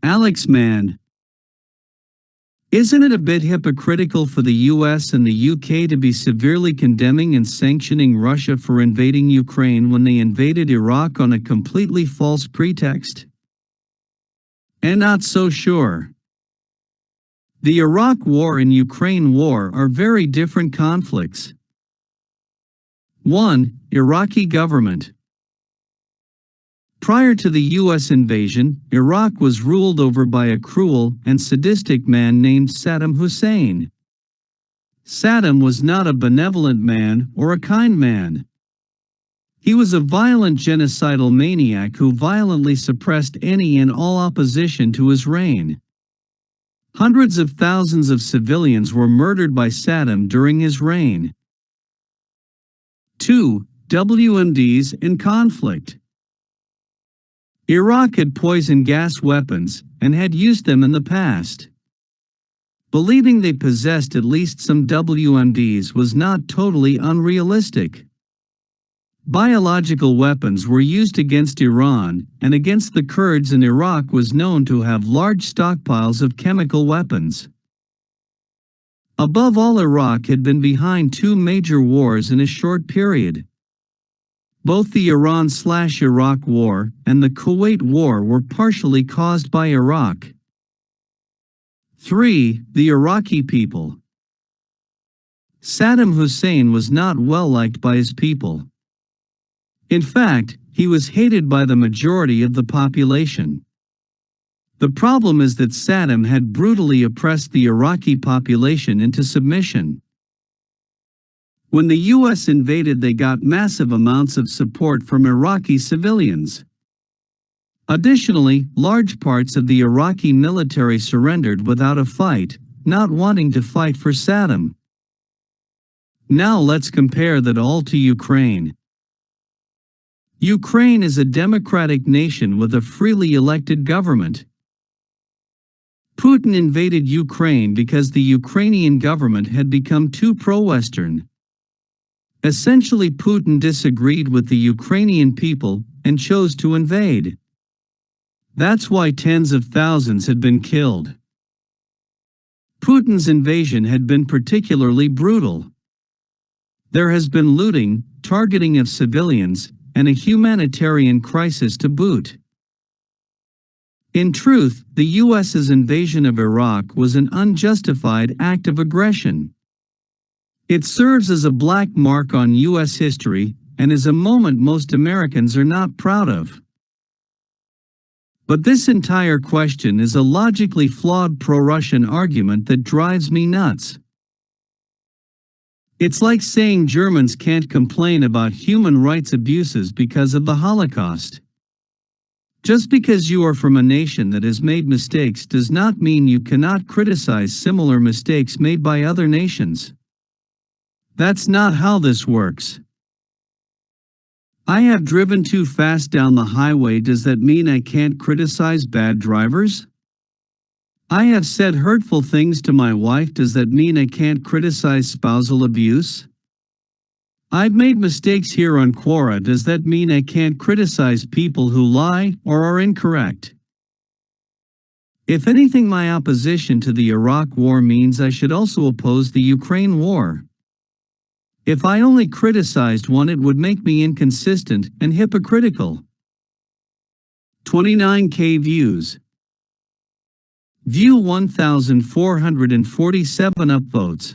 Alex man, isn't it a bit hypocritical for the US and the UK to be severely condemning and sanctioning Russia for invading Ukraine when they invaded Iraq on a completely false pretext? And not so sure. The Iraq War and Ukraine War are very different conflicts. 1. Iraqi government. Prior to the U.S. invasion, Iraq was ruled over by a cruel and sadistic man named Sadam Hussein. Sadam was not a benevolent man or a kind man. He was a violent genocidal maniac who violently suppressed any and all opposition to his reign. Hundreds of thousands of civilians were murdered by Sadam during his reign. 2. WMDs in conflict. Iraq had poison gas weapons and had used them in the past. Believing they possessed at least some WMDs was not totally unrealistic. Biological weapons were used against Iran, and against the Kurds in Iraq was known to have large stockpiles of chemical weapons. Above all, Iraq had been behind two major wars in a short period. Both the Iran-Iraq War and the Kuwait War were partially caused by Iraq. 3. The Iraqi people. Saddam Hussein was not well liked by his people. In fact, he was hated by the majority of the population. The problem is that Saddam had brutally oppressed the Iraqi population into submission. When the U.S. invaded, they got massive amounts of support from Iraqi civilians. Additionally, large parts of the Iraqi military surrendered without a fight, not wanting to fight for Saddam. Now let's compare that all to Ukraine. Ukraine is a democratic nation with a freely elected government. Putin invaded Ukraine because the Ukrainian government had become too pro-Western. Essentially, Putin disagreed with the Ukrainian people and chose to invade. That's why tens of thousands had been killed. Putin's invasion had been particularly brutal. There has been looting, targeting of civilians, and a humanitarian crisis to boot. In truth, the U.S.'s invasion of Iraq was an unjustified act of aggression. It serves as a black mark on U.S. history and is a moment most Americans are not proud of. But this entire question is a logically flawed pro-Russian argument that drives me nuts. It's like saying Germans can't complain about human rights abuses because of the Holocaust. Just because you are from a nation that has made mistakes does not mean you cannot criticize similar mistakes made by other nations. That's not how this works. I have driven too fast down the highway. Does that mean I can't criticize bad drivers? I have said hurtful things to my wife. Does that mean I can't criticize spousal abuse? I've made mistakes here on Quora. Does that mean I can't criticize people who lie or are incorrect? If anything, my opposition to the Iraq War means I should also oppose the Ukraine War. If I only criticized one, it would make me inconsistent and hypocritical. 29K views. View 1,447 upvotes.